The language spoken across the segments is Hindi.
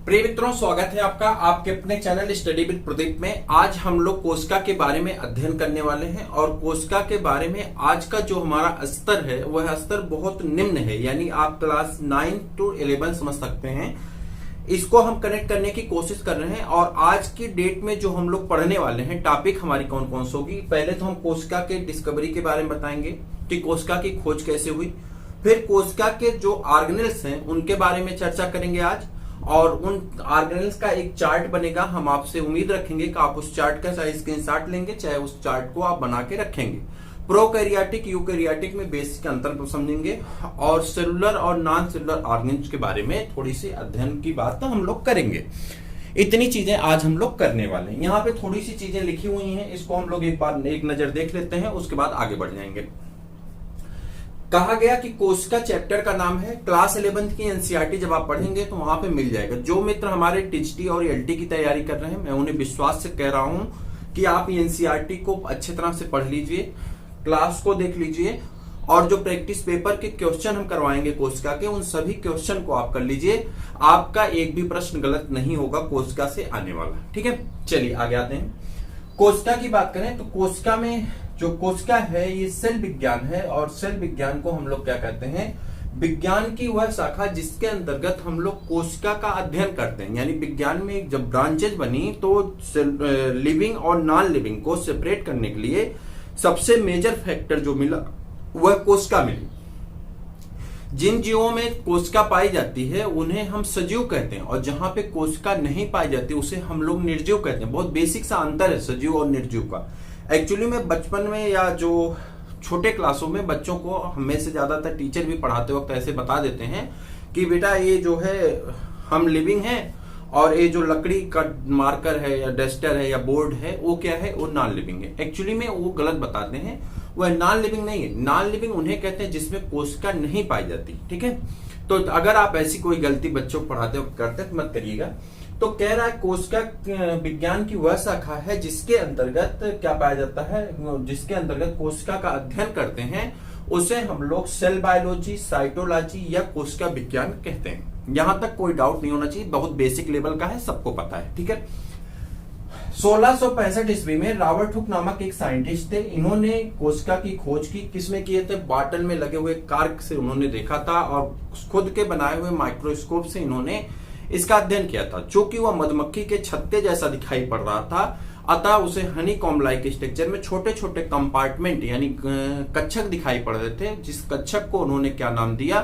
प्रिय मित्रों, स्वागत है आपका आपके अपने चैनल स्टडी विद प्रदीप में। आज हम लोग कोशिका के बारे में अध्ययन करने वाले हैं और कोशिका के बारे में आज का जो हमारा स्तर है वह स्तर बहुत निम्न है, यानी आप क्लास 9 to 11 समझ सकते हैं। इसको हम कनेक्ट करने की कोशिश कर रहे हैं और आज की डेट में जो हम लोग पढ़ने वाले हैं टॉपिक हमारी कौन कौन सी होगी। पहले तो हम कोशिका के डिस्कवरी के बारे में बताएंगे कि कोशिका की खोज कैसे हुई, फिर कोशिका के जो ऑर्गेनेल्स हैं उनके बारे में चर्चा करेंगे आज, और उन ऑर्गेनेल्स का एक चार्ट बनेगा। हम आपसे उम्मीद रखेंगे कि आप उस चार्ट का चाहे स्क्रीनशॉट लेंगे चाहे उस चार्ट को आप बना के रखेंगे। प्रोकैरियोटिक यूकैरियोटिक में बेसिक अंतर को समझेंगे और सेलुलर और नॉन सेलुलर ऑर्गेन्स के बारे में थोड़ी सी अध्ययन की बात हम लोग करेंगे। इतनी चीजें आज हम लोग करने वाले हैं। यहाँ पे थोड़ी सी चीजें लिखी हुई हैं, इसको हम लोग एक बार एक नजर देख लेते हैं, उसके बाद आगे बढ़ जाएंगे। कहा गया कि कोशिका चैप्टर का नाम है। क्लास 11 की एनसीईआरटी जब आप पढ़ेंगे तो वहां पे मिल जाएगा। जो मित्र हमारे टीजीटी और एलटी की तैयारी कर रहे हैं, मैं उन्हें विश्वास से कह रहा हूं कि आप एनसीईआरटी को अच्छी तरह से पढ़ लीजिए, क्लास को देख लीजिए और जो प्रैक्टिस पेपर के क्वेश्चन हम करवाएंगे कोशिका के, उन सभी क्वेश्चन को आप कर लीजिए। आपका एक भी प्रश्न गलत नहीं होगा कोशिका से आने वाला। ठीक है, चलिए आगे आते हैं। कोशिका की बात करें तो कोशिका में जो कोशिका है ये सेल विज्ञान है, और सेल विज्ञान को हम लोग क्या कहते हैं, विज्ञान की वह शाखा जिसके अंतर्गत हम लोग कोशिका का अध्ययन करते हैं। यानी विज्ञान में जब ब्रांचेज बनी तो लिविंग और नॉन लिविंग को सेपरेट करने के लिए सबसे मेजर फैक्टर जो मिला वह कोशिका मिली। जिन जीवों में कोशिका पाई जाती है उन्हें हम सजीव कहते हैं, और जहां पे कोशिका नहीं पाई जाती उसे हम लोग निर्जीव कहते हैं। बहुत बेसिक सा अंतर है सजीव और निर्जीव का। एक्चुअली में बचपन में या जो छोटे क्लासों में बच्चों को हमें से ज्यादातर टीचर भी पढ़ाते वक्त ऐसे बता देते हैं कि बेटा ये जो है हम लिविंग है, और ये जो लकड़ी का मार्कर है या डस्टर है या बोर्ड है वो क्या है, वो नॉन लिविंग है। एक्चुअली में वो गलत बताते हैं, वह नॉन लिविंग नहीं है। नॉन लिविंग उन्हें कहते हैं जिसमें कोशिका नहीं पाई जाती। ठीक है, तो अगर आप ऐसी कोई गलती बच्चों को पढ़ाते वक्त करते हैं तो मत करिएगा। तो कह रहा है कोशिका विज्ञान की वह शाखा है जिसके अंतर्गत क्या पाया जाता है, जिसके अंतर्गत कोशिका का अध्ययन करते हैं, उसे हम लोग सेल बायोलॉजी, साइटोलॉजी या कोशिका विज्ञान कहते हैं। यहां तक कोई डाउट नहीं होना चाहिए, बहुत बेसिक लेवल का है, सबको पता है। ठीक है, 1665 ईस्वी में रॉबर्ट हुक नामक एक साइंटिस्ट थे। इन्होंने कोशिका की खोज की। किसमें किए थे, बॉटल में लगे हुए कार्क से उन्होंने देखा था और खुद के बनाए हुए माइक्रोस्कोप से इन्होंने इसका अध्ययन किया था। चूंकि वह मधुमक्खी के छत्ते जैसा दिखाई पड़ रहा था, अतः उसे हनी कॉम्ब लाइक स्ट्रक्चर में छोटे छोटे कंपार्टमेंट यानी कक्षक दिखाई पड़ रहे थे, जिस कक्षक को उन्होंने क्या नाम दिया,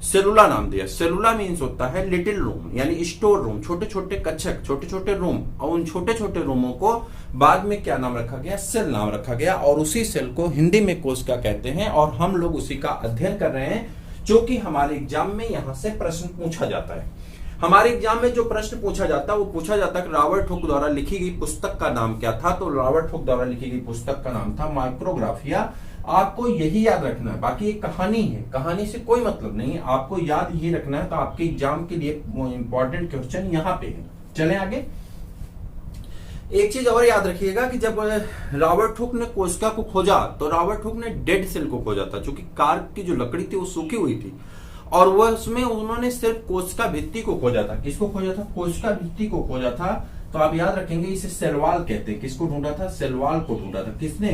सेलुला नाम दिया। सेलुला मीन्स होता है लिटिल रूम यानी स्टोर रूम, छोटे छोटे कक्षक, छोटे छोटे रूम, और उन छोटे छोटे रूमों को बाद में क्या नाम रखा गया, सेल नाम रखा गया, और उसी सेल को हिंदी में कोशिका कहते हैं। और हम लोग उसी का अध्ययन कर रहे हैं, जो कि हमारे एग्जाम में यहां से प्रश्न पूछा जाता है। हमारे एग्जाम में जो प्रश्न पूछा जाता है वो पूछा जाता है कि रॉबर्ट हुक द्वारा लिखी गई पुस्तक का नाम क्या था। तो रॉबर्ट हुक द्वारा लिखी गई पुस्तक का नाम था माइक्रोग्राफिया। आपको यही याद रखना है, बाकी एक कहानी है, कहानी से कोई मतलब नहीं है, आपको याद ही रखना है। तो आपके एग्जाम के लिए इंपॉर्टेंट क्वेश्चन यहाँ पे है। चलें आगे। एक चीज और याद रखिएगा कि जब रॉबर्ट हुक ने कोशिका को खोजा तो रॉबर्ट हुक ने डेड सेल को खोजा था, क्योंकि कार्क की जो लकड़ी थी वो सूखी हुई थी, और वह उसमें उन्होंने सिर्फ कोशिका भित्ति को खोजा था। किसको खोजा था, कोशिका भित्ति को खोजा था। तो आप याद रखेंगे इसे सेल वॉल कहते हैं। किसको ढूंढा था, सेल वॉल को ढूंढा था। किसने,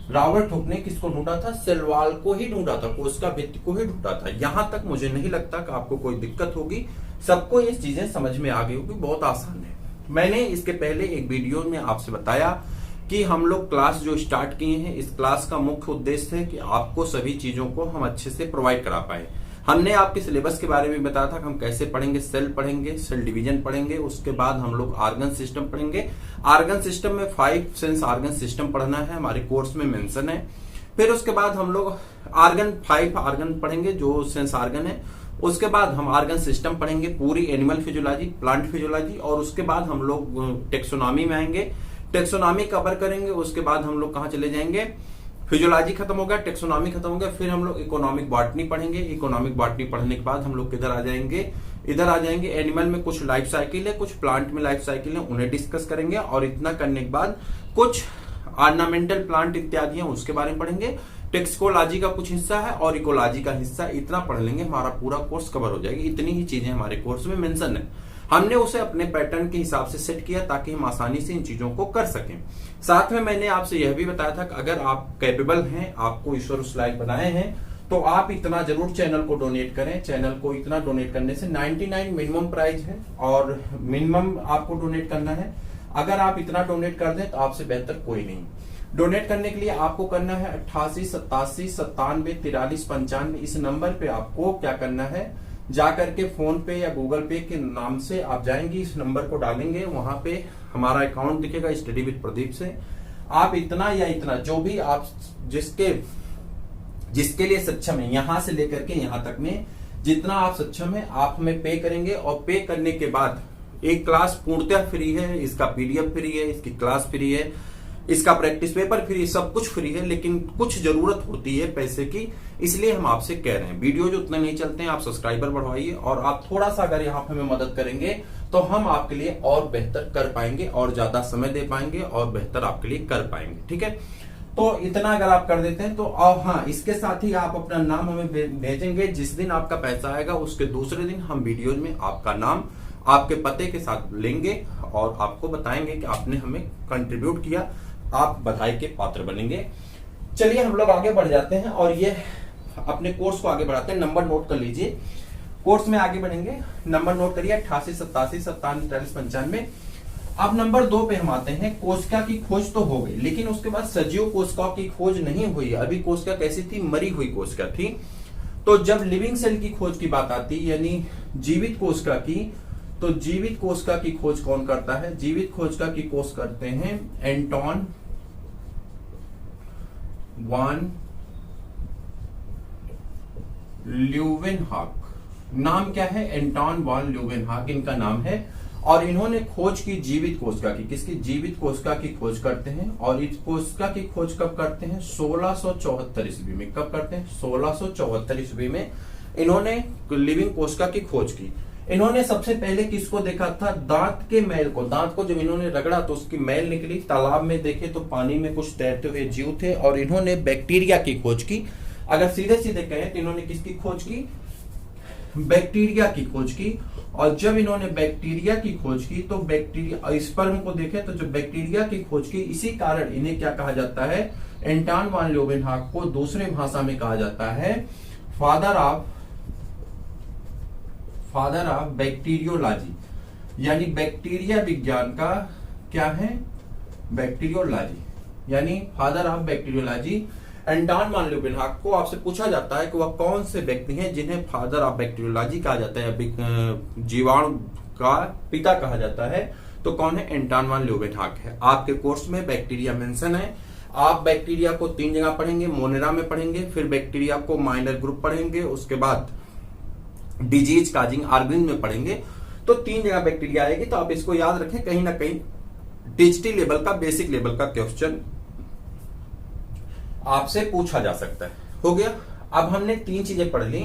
रॉबर्ट हुक ने किसको ढूंढा था, सेल वॉल को ही ढूंढा था, कोशिका भित्ति को ही ढूंढा था। यहां तक मुझे नहीं लगता कि आपको कोई दिक्कत होगी, सबको ये चीजें समझ में आ गई होगी, बहुत आसान है। मैंने इसके पहले एक वीडियो में आपसे बताया कि हम लोग क्लास जो स्टार्ट किए हैं, इस क्लास का मुख्य उद्देश्य है कि आपको सभी चीजों को हम अच्छे से प्रोवाइड करा पाए। हमने आपके सिलेबस के बारे में बताया था कि हम कैसे पढ़ेंगे, सेल पढ़ेंगे, सेल डिवीजन पढ़ेंगे, उसके बाद हम लोग ऑर्गन सिस्टम पढ़ेंगे। ऑर्गन सिस्टम में 5 सेंस ऑर्गन सिस्टम पढ़ना है, हमारे कोर्स में मेंशन है। फिर उसके बाद हम लोग 5 ऑर्गन पढ़ेंगे जो सेंस ऑर्गन है। उसके बाद हम ऑर्गन सिस्टम पढ़ेंगे, पूरी एनिमल फिजियोलॉजी, प्लांट फिजियोलॉजी, और उसके बाद हम लोग टेक्सोनॉमी में आएंगे, टेक्सोनॉमी कवर करेंगे। उसके बाद हम लोग कहाँ चले जाएंगे, फिजियोलॉजी खत्म हो गया, टेक्सोनॉमी खत्म हो गया, फिर हम लोग इकोनॉमिक बॉटनी पढ़ेंगे। इकोनॉमिक बॉटनी पढ़ने के बाद हम लोग किधर आ जाएंगे, इधर आ जाएंगे। एनिमल में कुछ लाइफ साइकिल है, कुछ प्लांट में लाइफ साइकिल है, उन्हें डिस्कस करेंगे। और इतना करने के बाद कुछ ऑर्नामेंटल प्लांट इत्यादि हैं उसके बारे में पढ़ेंगे। टेक्सकोलॉजी का कुछ हिस्सा है और इकोलॉजी का हिस्सा, इतना पढ़ लेंगे हमारा पूरा कोर्स कवर हो जाएगी। इतनी ही चीजें हमारे कोर्स में मेंशन है। हमने उसे अपने पैटर्न के हिसाब से सेट किया ताकि हम आसानी से इन चीजों को कर सकें। साथ में मैंने आपसे यह भी बताया था कि अगर आप कैपेबल हैं, आपको ईश्वर उस लायक बनाए हैं, तो आप इतना जरूर चैनल को डोनेट करें। चैनल को इतना डोनेट करने से 99 मिनिमम प्राइस है और मिनिमम आपको डोनेट करना है। अगर आप इतना डोनेट कर दें तो आपसे बेहतर कोई नहीं। डोनेट करने के लिए आपको करना है 88 87 97 43 95। इस नंबर पे आपको क्या करना है, जाकर के फोन पे या गूगल पे के नाम से आप जाएंगे, इस नंबर को डालेंगे, वहां पे हमारा अकाउंट दिखेगा स्टडी विद प्रदीप से। आप इतना या इतना जो भी आप जिसके लिए सक्षम है, यहां से लेकर के यहां तक में जितना आप सक्षम है, आप हमें पे करेंगे। और पे करने के बाद एक क्लास पूर्णतः फ्री है, इसका पीडीएफ फ्री है, इसकी क्लास फ्री है, इसका प्रैक्टिस पेपर फ्री, सब कुछ फ्री है। लेकिन कुछ जरूरत होती है पैसे की, इसलिए हम आपसे कह रहे हैं वीडियो जो उतने नहीं चलते हैं, आप सब्सक्राइबर बढ़वाइए और आप थोड़ा सा अगर यहाँ पे हमें मदद करेंगे तो हम आपके लिए और बेहतर कर पाएंगे और ज्यादा समय दे पाएंगे और बेहतर आपके लिए कर पाएंगे। ठीक है, तो इतना अगर आप कर देते हैं तो हाँ, इसके साथ ही आप अपना नाम हमें भेजेंगे। जिस दिन आपका पैसा आएगा उसके दूसरे दिन हम वीडियो में आपका नाम आपके पते के साथ लेंगे और आपको बताएंगे कि आपने हमें कंट्रीब्यूट किया, आप बधाई के पात्र बनेंगे। चलिए हम लोग आगे बढ़ जाते हैं और ये अपने कोर्स को आगे बढ़ाते हैं। नंबर नोट कर लीजिए, कोर्स में आगे बढ़ेंगे। नंबर नोट करिए 88 87 97 43 95। अब नंबर 2 पे हम आते हैं। कोशिका की खोज तो हो गई, लेकिन उसके बाद सजीव कोशिकाओं की खोज नहीं हुई। अभी कोशिका कैसी थी, मरी हुई कोशिका थी। तो जब लिविंग सेल की खोज की बात आती, यानी जीवित कोशिका की, तो जीवित कोशिका की खोज कौन करता है? जीवित कोशिका की खोज करते हैं एंटोन वान ल्यूवेनहॉक। नाम क्या है? एंटोन वान ल्यूवेनहॉक इनका नाम है। और इन्होंने खोज की जीवित कोशिका की। किसकी? जीवित कोशिका की खोज करते हैं। और इस कोशिका की खोज कब करते हैं? 1674 ईस्वी में। कब करते हैं? 1674 ईस्वी में इन्होंने लिविंग कोशिका की खोज की। इन्होंने सबसे पहले किसको देखा था? दांत के मैल को। दांत को जब इन्होंने रगड़ा तो उसकी मैल निकली। तालाब में देखे तो पानी में कुछ तैरते हुए जीव थे। और इन्होंने बैक्टीरिया की खोज की। अगर सीधे सीधे कहें तो इन्होंने किसकी खोज की? बैक्टीरिया की खोज की। और जब इन्होंने बैक्टीरिया की खोज की तो बैक्टीरिया स्पर्म को देखे तो जब बैक्टीरिया की खोज की, इसी कारण इन्हें क्या कहा जाता है? एंटोन वान ल्यूवेनहॉक को दूसरे भाषा में कहा जाता है फादर ऑफ बैक्टीरियोलॉजी। यानी बैक्टीरिया विज्ञान का क्या है? बैक्टीरियोलॉजी, यानी father of bacteriology. Anton one Leeuwenhoek को आपसे पूछा जाता है कि वह कौन से व्यक्ति हैं जिन्हें फादर ऑफ बैक्टीरियोलॉजी कहा जाता है, जीवाणु का पिता कहा जाता है, तो कौन है? एंटोन वान ल्यूवेनहॉक है। आपके कोर्स में बैक्टीरिया मेंशन है। आप बैक्टीरिया को 3 जगह पढ़ेंगे, मोनेरा में पढ़ेंगे, फिर बैक्टीरिया को माइनर ग्रुप पढ़ेंगे, उसके बाद डिजीज काजिंग ऑर्गेनिज्म में पढ़ेंगे। तो 3 जगह बैक्टीरिया आएगी। तो आप इसको याद रखें, कहीं ना कहीं टीजीटी लेवल का, बेसिक लेवल का क्वेश्चन आपसे पूछा जा सकता है। हो गया। अब हमने 3 चीजें पढ़ ली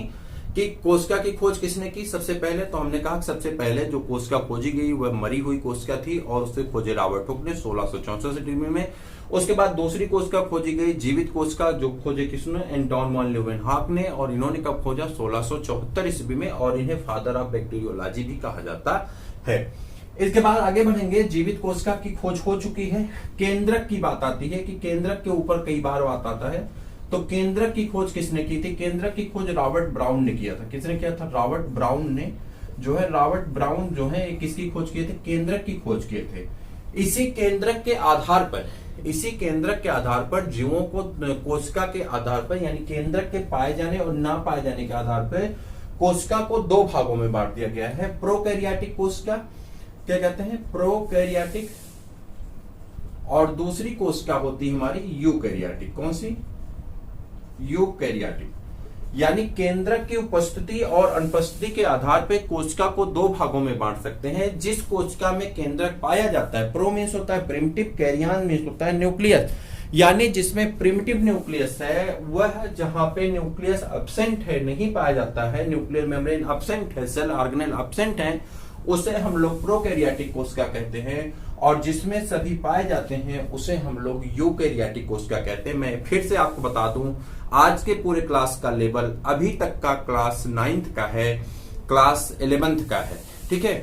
कि कोशिका की खोज किसने की। सबसे पहले तो हमने कहा सबसे पहले जो कोशिका खोजी गई वह मरी हुई कोशिका थी और उसे खोजे रॉबर्ट हुक ने 1664 ईस्वी में। उसके बाद दूसरी कोशिका खोजी गई जीवित कोशिका, जो खोजे किसने? एंटोन वान ल्यूवेनहॉक ने। और इन्होंने कब खोजा? 1674 ईस्वी में। और इन्हें फादर ऑफ बैक्टीरियोलॉजी भी कहा जाता है। इसके बाद आगे बढ़ेंगे। जीवित कोशिका की खोज हो चुकी है। केंद्रक की बात आती है कि केंद्रक के ऊपर कई बार बात आता है। तो केंद्रक की खोज किसने की थी? केंद्रक की खोज रॉबर्ट ब्राउन ने किया था। किसने किया था? रॉबर्ट ब्राउन ने। रॉबर्ट ब्राउन जो है किसकी खोज किए थे? केंद्रक की खोज किए थे। इसी केंद्रक के आधार पर जीवों को कोशिका के आधार पर, यानी केंद्रक के पाए जाने और ना पाए जाने के आधार पर कोशिका को 2 भागों में बांट दिया गया है। प्रोकैरियोटिक कोशिका, क्या कहते हैं? प्रोकैरियोटिक। और दूसरी कोशिका होती है हमारी यूकैरियोटिक। कौन सी? यूकैरियोटिक। यानी केंद्रक की उपस्थिति और अनुपस्थिति के आधार पर कोशिका को 2 भागों में बांट सकते हैं। जिस कोशिका में केंद्रक पाया जाता है, प्रो मीन्स होता है प्रिमिटिव, कैरियन मीन्स होता है न्यूक्लियस, यानी जिसमें प्रिमिटिव न्यूक्लियस है, वह जहां पे न्यूक्लियस एब्सेंट है, नहीं पाया जाता है, न्यूक्लियर मेम्ब्रेन एब्सेंट है, सेल ऑर्गेनेल एब्सेंट है, उसे हम लोग प्रोकैरियोटिक कोशिका कहते हैं। और जिसमें सभी पाए जाते हैं उसे हम लोग यूकैरियोटिक कोशिका कहते हैं। मैं फिर से आपको बता दूं, आज के पूरे क्लास का लेवल अभी तक का क्लास 9th का है, क्लास 11th का है, ठीक है।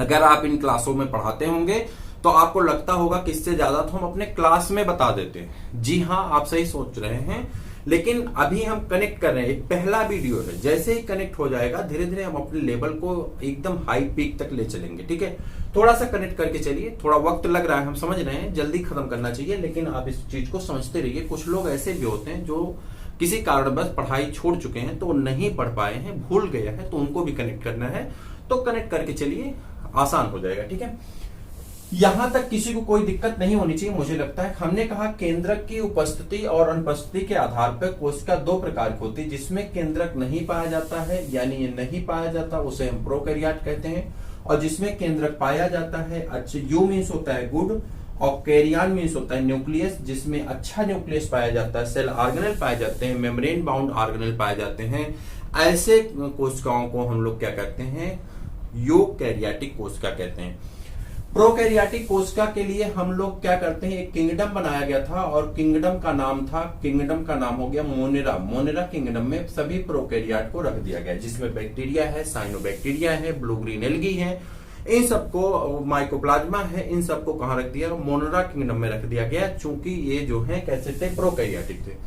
अगर आप इन क्लासों में पढ़ाते होंगे तो आपको लगता होगा कि इससे ज्यादा तो हम अपने क्लास में बता देते हैं। जी हाँ, आप सही सोच रहे हैं, लेकिन अभी हम कनेक्ट कर रहे हैं, एक पहला वीडियो है। जैसे ही कनेक्ट हो जाएगा धीरे धीरे हम अपने लेवल को एकदम हाई पीक तक ले चलेंगे, ठीक है। थोड़ा सा कनेक्ट करके चलिए, थोड़ा वक्त लग रहा है, हम समझ रहे हैं, जल्दी खत्म करना चाहिए, लेकिन आप इस चीज को समझते रहिए। कुछ लोग ऐसे भी होते हैं जो किसी कारणवश पढ़ाई छोड़ चुके हैं, तो नहीं पढ़ पाए हैं, भूल गए हैं, तो उनको भी कनेक्ट करना है, तो कनेक्ट करके चलिए, आसान हो जाएगा, ठीक है। यहां तक किसी को कोई दिक्कत नहीं होनी चाहिए, मुझे लगता है। हमने कहा केंद्रक की उपस्थिति और अनुपस्थिति के आधार पर कोशिका दो प्रकार की होती है, जिसमें केंद्रक नहीं पाया जाता है, यानी ये नहीं पाया जाता, उसे हम प्रोकैरियोट कहते हैं। और जिसमें केंद्रक पाया जाता है, अच्छा, यू मीन्स होता है गुड, और कैरियन मीन्स होता है न्यूक्लियस, जिसमें अच्छा न्यूक्लियस पाया जाता है, सेल ऑर्गेनेल पाए जाते हैं, मेम्ब्रेन बाउंड ऑर्गेनेल पाए जाते हैं। ऐसे कोशिकाओं को हम लोग क्या कहते हैं, यूकैरियोटिक कोशिका कहते हैं। प्रोकैरियोटिक कोशिका के लिए हम लोग क्या करते हैं, एक किंगडम बनाया गया था, और किंगडम का नाम हो गया मोनेरा। मोनेरा किंगडम में सभी प्रोकैरियोट को रख दिया गया, जिसमें बैक्टीरिया है, साइनोबैक्टीरिया है, ब्लू ग्रीन एल्गी है, इन सबको, माइकोप्लाज्मा है, इन सबको कहां रख दिया, मोनेरा किंगडम में रख दिया गया, चूंकि ये जो है कैसे थे, प्रोकैरियोटिक थे।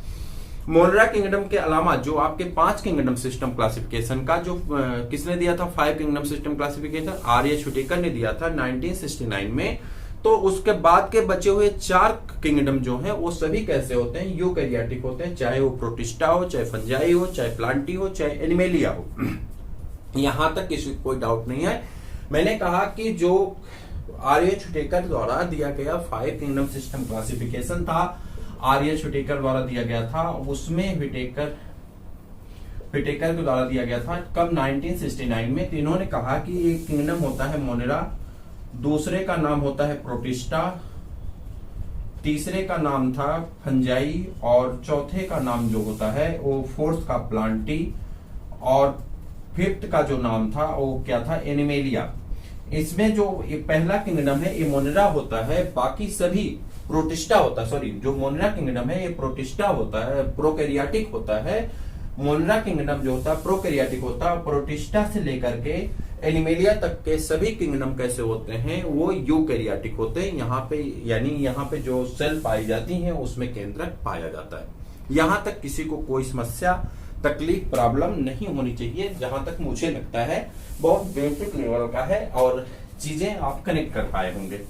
मोनेरा किंगडम के अलावा जो आपके 5 किंगडम सिस्टम क्लासिफिकेशन का जो किसने दिया था, 5 किंगडम सिस्टम क्लासिफिकेशन आर.एच. हुटेकर ने दिया था 1969 में। तो उसके बाद के बचे हुए 4 किंगडम जो हैं वो सभी कैसे होते हैं, यूकैरियोटिक होते हैं, चाहे वो प्रोटिस्टा हो, चाहे फंजाई हो, चाहे प्लांटी हो, चाहे एनिमेलिया हो। यहां तक किसी को कोई डाउट नहीं है। मैंने कहा कि जो आर.एच. हुटेकर द्वारा दिया गया 5 किंगडम सिस्टम क्लासिफिकेशन था, आर.एच. हुटेकर द्वारा दिया गया था, उसमें हुटेकर के द्वारा दिया गया था कब, 1969 में। तो इन्होंने कहा कि एक किंगडम होता है मोनेरा, दूसरे का नाम होता है प्रोटिस्टा, तीसरे का नाम था फंजाई, और चौथे का नाम जो होता है वो फोर्थ का प्लांटी, और फिफ्थ का जो नाम था वो क्या था, एनिमेलिया। इसमें जो पहला किंगडम है ये मोनेरा होता है, बाकी सभी प्रोटिस्टा होता है, सॉरी, जो मोनेरा किंगडम है ये प्रोटिस्टा होता है, प्रोकैरियोटिक होता है। मोनेरा किंगडम जो होता है प्रोकैरियोटिक होता है, प्रोटिस्टा से लेकर के एनिमेलिया तक के सभी किंगडम कैसे होते हैं, वो यूकैरियोटिक होते हैं। यहाँ पे यानी यहाँ पे जो सेल पाई जाती हैं उसमें केंद्रक पाया जाता है। यहाँ तक किसी को कोई समस्या, तकलीफ, प्रॉब्लम नहीं होनी चाहिए। जहां तक मुझे लगता है बहुत बेसिक लेवल का है और चीजें आप कनेक्ट कर पाए होंगे।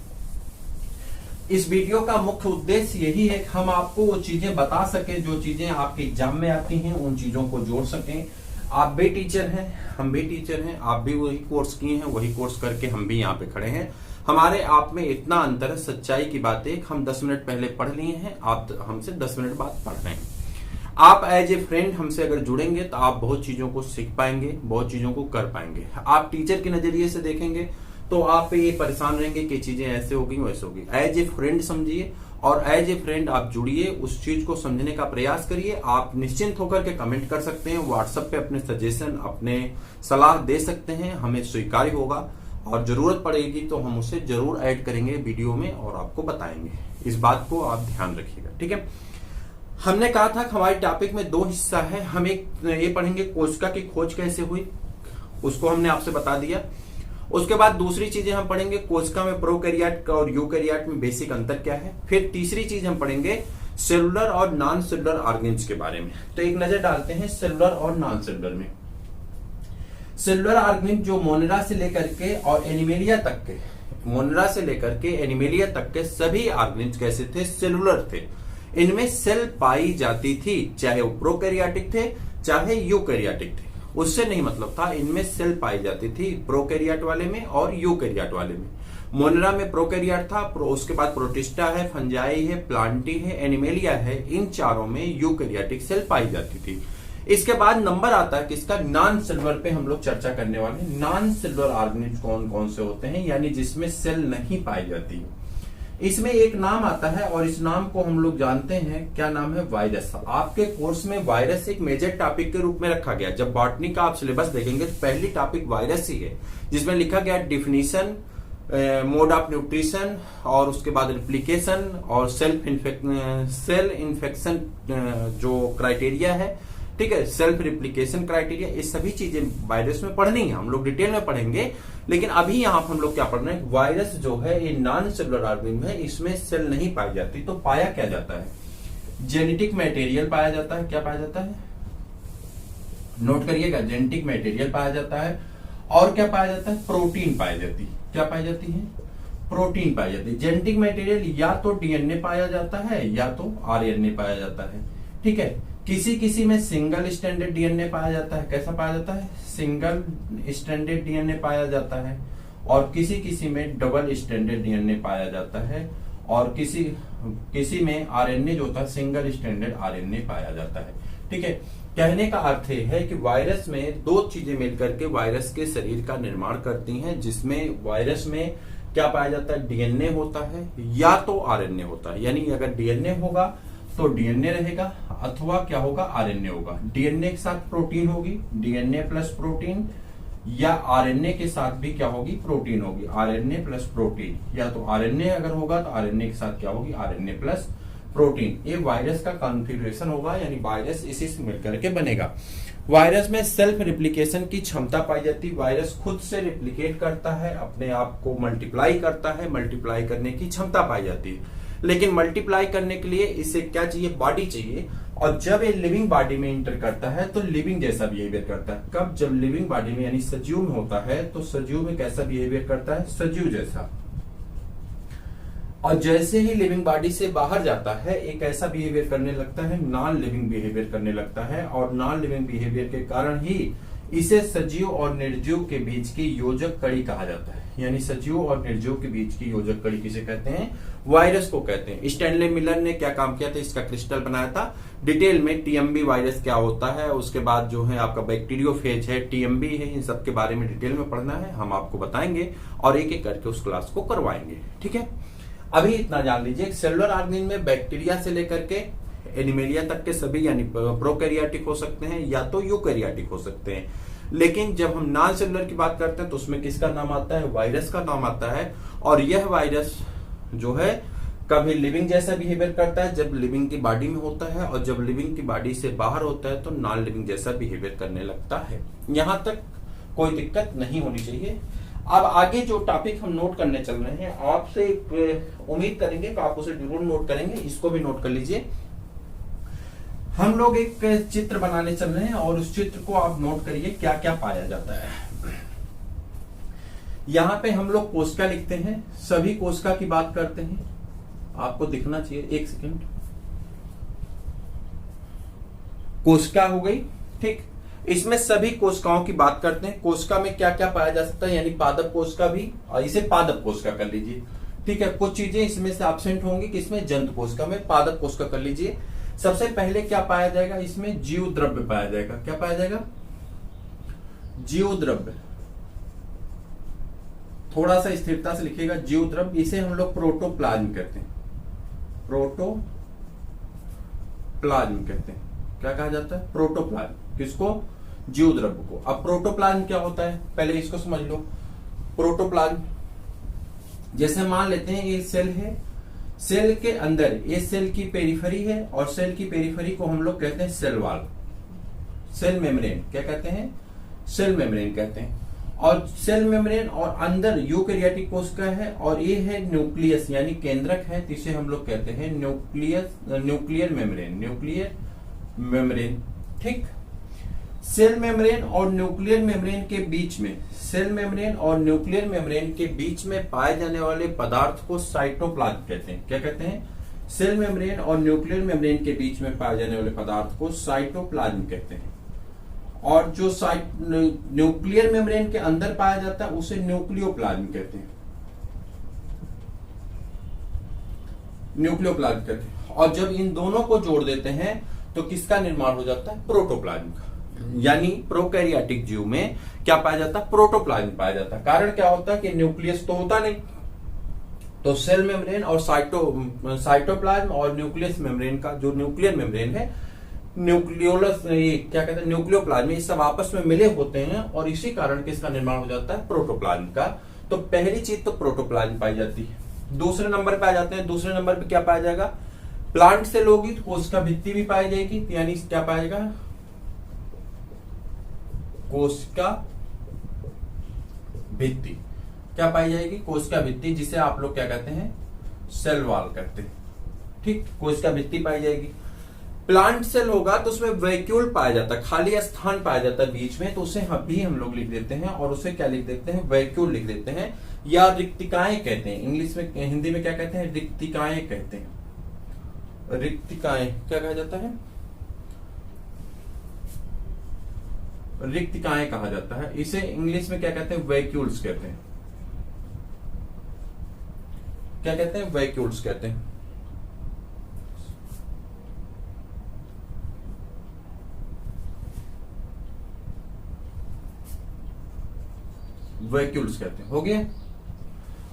इस वीडियो का मुख्य उद्देश्य यही है कि हम आपको वो चीजें बता सके जो चीजें आपके एग्जाम में आती हैं, उन चीजों को जोड़ सकें। आप भी टीचर हैं, हम भी टीचर हैं, आप भी वही कोर्स किए हैं, वही कोर्स करके हम भी यहाँ पे खड़े हैं। हमारे आप में इतना अंतर है, सच्चाई की बात है, हम 10 मिनट पहले पढ़ लिए हैं, आप हमसे 10 मिनट बाद पढ़ रहे हैं। आप एज ए फ्रेंड हमसे अगर जुड़ेंगे तो आप बहुत चीजों को सीख पाएंगे, बहुत चीजों को कर पाएंगे। आप टीचर के नजरिए से देखेंगे तो आप ये परेशान रहेंगे कि चीजें ऐसे होगी वैसे होगी। एज ए फ्रेंड समझिए और एज ए फ्रेंड आप जुड़िए, उस चीज को समझने का प्रयास करिए। आप निश्चिंत होकर के कमेंट कर सकते हैं, व्हाट्सएप पे अपने सजेशन, अपने सलाह दे सकते हैं, हमें स्वीकार्य होगा और जरूरत पड़ेगी तो हम उसे जरूर ऐड करेंगे वीडियो में और आपको बताएंगे। इस बात को आप ध्यान रखिएगा, ठीक है। हमने कहा था कि हमारे टॉपिक में 2 हिस्सा है। हम एक ये पढ़ेंगे कोशिका की खोज कैसे हुई, उसको हमने आपसे बता दिया। उसके बाद दूसरी चीजें हम पढ़ेंगे कोशिका में प्रोकैरियोट और यूकैरियोट में बेसिक अंतर क्या है। फिर तीसरी चीज हम पढ़ेंगे सेलुलर और नॉन सेलुलर ऑर्गेन्स के बारे में। तो एक नजर डालते हैं सेलुलर और नॉन सेलुलर में। सेलुलर ऑर्गेन जो मोनेरा से लेकर के और एनिमेलिया तक के, मोनेरा से लेकर के एनिमेलिया तक के सभी ऑर्गेन्स कैसे थे, सेलुलर थे। इनमें सेल पाई जाती थी, चाहे वो प्रोकैरियोटिक थे चाहे यूकैरियोटिक थे, उससे नहीं मतलब था। इनमें सेल पाई जाती थी प्रोकैरियोट वाले में और यूकैरियोट वाले में। मोनेरा में प्रोकैरियोट था, उसके बाद प्रोटिस्टा है, फंजाई है, प्लांटी है, एनिमेलिया है, इन चारों में यूकैरियोटिक सेल पाई जाती थी। इसके बाद नंबर आता है किसका, नॉन सेलुलर पे हम लोग चर्चा करने वाले हैं। नॉन सेलुलर ऑर्गेनिज कौन कौन से होते हैं, यानी जिसमें सेल नहीं पाई जाती। इसमें एक नाम आता है और इस नाम को हम लोग जानते हैं, क्या नाम है, वायरस। आपके कोर्स में वायरस एक मेजर टॉपिक के रूप में रखा गया। जब बॉटनी का आप सिलेबस देखेंगे तो पहली टॉपिक वायरस ही है, जिसमें लिखा गया डिफिनीशन, मोड ऑफ न्यूट्रिशन और उसके बाद रिप्लिकेशन और सेल इन्फेक्शन जो क्राइटेरिया है, ठीक है, सेल्फ रिप्लिकेशन क्राइटेरिया, ये सभी चीजें वायरस में पढ़नी है, हम लोग डिटेल में पढ़ेंगे। लेकिन अभी यहाँ पर हम लोग क्या पढ़ रहे हैं, वायरस जो है ये नॉन सेलुलर ऑर्गेनिज्म है, इसमें सेल नहीं पाई जाती। तो पाया क्या जाता है, जेनेटिक मटेरियल पाया जाता है। क्या पाया जाता है, नोट करिएगा, जेनेटिक मटेरियल पाया जाता है। और क्या पाया जाता है, प्रोटीन पाई जाती है। क्या पाई जाती है, प्रोटीन पाई जाती है। जेनेटिक मटेरियल या तो डीएनए पाया जाता है या तो आरएनए पाया जाता है, ठीक है। किसी किसी में सिंगल स्टैंडर्ड डीएनए पाया जाता है। कैसा पाया जाता है, सिंगल स्टैंडर्ड डीएनए पाया जाता है। और किसी किसी में डबल स्टैंडर्ड डीएनए पाया जाता है। और किसी में आरएनए जो होता है सिंगल स्टैंडर्ड आरएनए पाया जाता है, ठीक है। कहने का अर्थ है कि वायरस में दो चीजें मिलकर के वायरस के शरीर का निर्माण करती हैं, जिसमें वायरस में क्या पाया जाता है, डीएनए होता है या तो आरएनए होता है। यानी अगर डीएनए होगा तो डीएनए रहेगा, अथवा क्या होगा, आरएनए होगा। डीएनए के साथ प्रोटीन होगी, डीएनए प्लस प्रोटीन, या आरएनए के साथ भी क्या होगी, प्रोटीन होगी, आरएनए प्लस प्रोटीन। या तो आरएनए अगर होगा तो आरएनए के साथ क्या होगी, आरएनए प्लस प्रोटीन। ये वायरस का कॉन्फ़िगरेशन होगा, यानी वायरस इसी से मिलकर के बनेगा। वायरस में सेल्फ रिप्लिकेशन की क्षमता पाई जाती है। वायरस खुद से रिप्लिकेट करता है, अपने आप को मल्टीप्लाई करता है, मल्टीप्लाई करने की क्षमता पाई जाती है। लेकिन मल्टीप्लाई करने के लिए इसे क्या चाहिए, बॉडी चाहिए। और जब ये लिविंग बॉडी में इंटर करता है तो लिविंग जैसा बिहेवियर करता है। कब, जब लिविंग बॉडी में यानी सजीव में होता है तो सजीव में कैसा बिहेवियर करता है, सजीव जैसा। और जैसे ही लिविंग बॉडी से बाहर जाता है एक ऐसा बिहेवियर करने लगता है, नॉन लिविंग बिहेवियर करने लगता है। और नॉन लिविंग बिहेवियर के कारण ही इसे सजीव और निर्जीव के बीच की योजक कड़ी कहा जाता है। यानी सजीव और निर्जीव के बीच की योजक कड़ी किसे कहते हैं, वायरस को कहते हैं। स्टैनले मिलर ने क्या काम किया था, इसका क्रिस्टल बनाया था। डिटेल में टीएमबी वायरस क्या होता है, उसके बाद जो है आपका बैक्टीरियोफेज है, टीएमबी है, इन सब के बारे में डिटेल में पढ़ना है, हम आपको बताएंगे और एक एक करके उस क्लास को करवाएंगे, ठीक है। अभी इतना जान लीजिए, सेलुलर ऑर्गेनिज्म में बैक्टीरिया से लेकर के एनिमेलिया तक के सभी यानी प्रोकैरियोटिक हो सकते हैं या तो यूकैरियोटिक हो सकते हैं। लेकिन जब हम नॉन सेलुलर की बात करते हैं तो उसमें किसका नाम आता है, वायरस का नाम आता है। और यह वायरस जो है कभी लिविंग जैसा बिहेवियर करता है जब लिविंग की बॉडी में होता है, और जब लिविंग की बॉडी से बाहर होता है तो नॉन लिविंग जैसा बिहेवियर करने लगता है। यहां तक कोई दिक्कत नहीं होनी चाहिए। अब आगे जो टॉपिक हम नोट करने चल रहे हैं, आपसे उम्मीद करेंगे कि आप उसे जरूर नोट करेंगे, इसको भी नोट कर लीजिए। हम लोग एक चित्र बनाने चल रहे हैं और उस चित्र को आप नोट करिए क्या क्या पाया जाता है। यहां पे हम लोग कोशिका लिखते हैं, सभी कोशिका की बात करते हैं, आपको दिखना चाहिए, एक सेकंड। कोशिका हो गई, ठीक। इसमें सभी कोशिकाओं की बात करते हैं। कोशिका में क्या क्या पाया जा सकता है, यानी पादप कोशिका भी, और इसे पादप कोशिका कर लीजिए, ठीक है। कुछ चीजें इसमें से एब्सेंट होंगी, किसमें, जंतु कोशिका में। पादप कोशिका कर लीजिए। सबसे पहले क्या पाया जाएगा, इसमें जीव द्रव्य पाया जाएगा। क्या पाया जाएगा, जीव द्रव्य। थोड़ा सा स्थिरता से लिखिएगा, जीव द्रव्य। इसे हम लोग प्रोटोप्लाज्म कहते हैं, प्रोटोप्लाज्म कहते हैं। क्या कहा जाता है, प्रोटोप्लाज्म। किसको, जीव द्रव्य को। अब प्रोटोप्लाज्म क्या होता है, पहले इसको समझ लो। प्रोटोप्लाज्म, जैसे मान लेते हैं ये सेल है, सेल के अंदर ये सेल की पेरिफेरी है, और सेल की पेरिफेरी को हम लोग कहते हैं सेल वॉल, सेल मेम्ब्रेन। क्या कहते हैं, सेल मेम्ब्रेन कहते हैं। और सेल मेम्ब्रेन और अंदर यूकैरियोटिक कोशिका है, और ये है न्यूक्लियस यानी केंद्रक है, तो इसे हम लोग कहते हैं न्यूक्लियर मेम्ब्रेन, ठीक। सेल मेम्ब्रेन और न्यूक्लियर मेम्ब्रेन के बीच में, सेल मेम्ब्रेन और न्यूक्लियर मेम्ब्रेन के बीच में पाए जाने वाले पदार्थ को साइटोप्लाज्म कहते हैं। क्या कहते हैं, सेल मेम्ब्रेन और न्यूक्लियर मेम्ब्रेन के बीच में पाए जाने वाले पदार्थ को साइटोप्लाज्म कहते हैं। और जो न्यूक्लियर मेम्ब्रेन के अंदर पाया जाता है उसे न्यूक्लियोप्लाज्म कहते हैं, न्यूक्लियोप्लाज्म कहते हैं। और जब इन दोनों को जोड़ देते हैं तो किसका निर्माण हो जाता है, प्रोटोप्लाज्म का। यानी प्रोकैरियोटिक जीव में क्या पाया जाता है, प्रोटोप्लाज्म पाया जाता है। कारण क्या होता है कि न्यूक्लियस तो होता नहीं, तो सेल मेम्ब्रेन और साइटोप्लाज्म और न्यूक्लियस मेम्ब्रेन का जो न्यूक्लियर मेम्ब्रेन है, न्यूक्लियोलस, ये क्या कहते हैं, न्यूक्लियोप्लाज्म, ये सब आपस में मिले होते हैं, और इसी कारण किसका निर्माण हो जाता है, प्रोटोप्लाज्म का। तो पहली चीज तो प्रोटोप्लाज्म पाई जाती है। दूसरे नंबर पे आ जाते हैं, दूसरे नंबर पे क्या पाया जाएगा, प्लांट सेल होगी तो कोशिका भित्ति भी पाई जाएगी, यानी क्या पाया जाएगा, कोशिका भित्ति क्या पाई जाएगी, कोशिका भित्ति, जिसे आप लोग क्या कहते हैं, सेल वॉल कहते हैं। ठीक, कोशिका भित्ति पाई जाएगी। प्लांट सेल होगा तो उसमें वैक्यूल पाया जाता है, खाली स्थान पाया जाता है बीच में, तो उसे भी हम लोग लिख देते हैं, और उसे क्या लिख देते हैं, वैक्यूल लिख देते हैं, या रिक्तिकाएं कहते हैं। इंग्लिश में, हिंदी में क्या कहते हैं, रिक्तिकाएं कहते हैं। रिक्तिकाएं क्या कहा जाता है, रिक्तिकाएं कहा जाता है। इसे इंग्लिश में क्या कहते हैं, वैक्यूल्स कहते हैं। क्या कहते हैं, वैक्यूल्स कहते हैं। वैक्यूल्स कहते हैं। हो गया।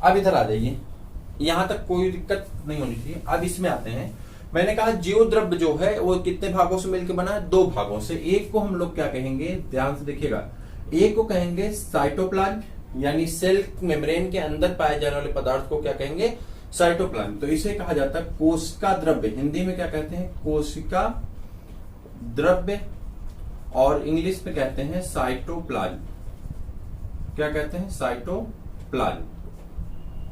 अब इधर आ जाइए, यहां तक कोई दिक्कत नहीं होनी चाहिए। अब इसमें आते हैं। मैंने कहा जीवद्रव्य जो है वो कितने भागों से मिलकर बना है, 2 भागों से। एक को हम लोग क्या कहेंगे, ध्यान से देखिएगा, एक को कहेंगे साइटोप्लाज्म, यानी सेल मेम्ब्रेन के अंदर पाए जाने वाले पदार्थ को क्या कहेंगे, साइटोप्लाज्म। तो इसे कहा जाता है कोशिका द्रव्य। हिंदी में क्या कहते हैं, कोशिका द्रव्य, और इंग्लिश में कहते हैं साइटोप्लाज्म। क्या कहते हैं, साइटोप्लाज्म।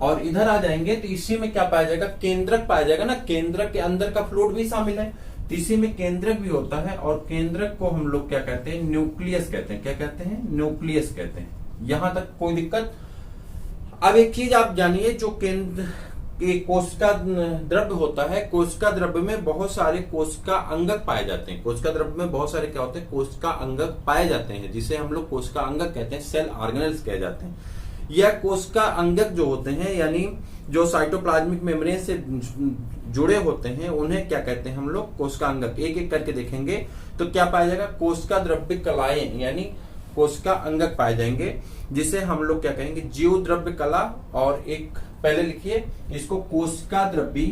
और इधर आ जाएंगे तो इसी में क्या पाया जाएगा, केंद्रक पाया जाएगा ना, केंद्रक के अंदर का फ्लूइड भी शामिल है, तो इसी में केंद्रक भी होता है। और केंद्रक को हम लोग क्या कहते हैं, न्यूक्लियस कहते हैं। क्या कहते हैं, न्यूक्लियस कहते हैं। यहां तक कोई दिक्कत। अब एक चीज आप जानिए, जो केंद्र कोशिका द्रव्य होता है, कोशिका द्रव्य में बहुत सारे कोशिका अंगक पाए जाते हैं। कोशिका द्रव्य में बहुत सारे क्या होते हैं, कोशिका अंगक पाए जाते हैं, जिसे हम लोग कोशिका अंगक कहते हैं, सेल ऑर्गेनेल्स कहे जाते हैं। यह कोशिका अंगक जो होते हैं, यानी जो साइटोप्लाज्मिक मेम्ब्रेन से जुड़े होते हैं, उन्हें क्या कहते हैं हम लोग, कोशिका अंगक। एक एक करके देखेंगे तो क्या पाया जाएगा, कोशिका द्रव्य कलाएं, यानी कोशिका अंगक पाए जाएंगे, जिसे हम लोग क्या कहेंगे, जीव द्रव्य कला। और एक पहले लिखिए इसको, कोशिका द्रव्य,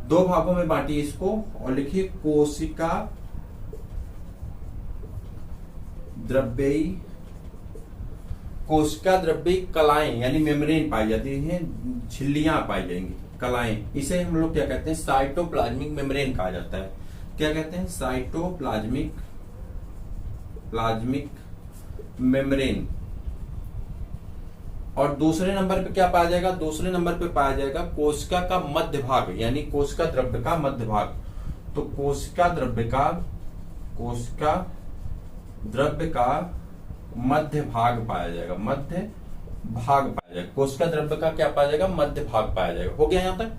2 भागों में बांटिए इसको, और लिखिए कोशिका द्रव्य, कोशिका द्रव्य कलाएं, यानी मेम्ब्रेन पाई जाती है, झिल्लियां पाई जाएंगी, कलाएं। इसे हम लोग क्या कहते हैं, साइटोप्लाज्मिक मेम्ब्रेन कहा जाता है। क्या कहते हैं, साइटोप्लाज्मिक मेम्ब्रेन। और दूसरे नंबर पे क्या पाया जाएगा, दूसरे नंबर पे पाया जाएगा कोशिका का मध्य भाग, यानी कोशिका द्रव्य का मध्य भाग। तो कोशिका द्रव्य का मध्य भाग पाया जाएगा, मध्य भाग पाया जाएगा। कोशिका द्रव्य का क्या पाया जाएगा, मध्य भाग पाया जाएगा। हो गया यहां तक।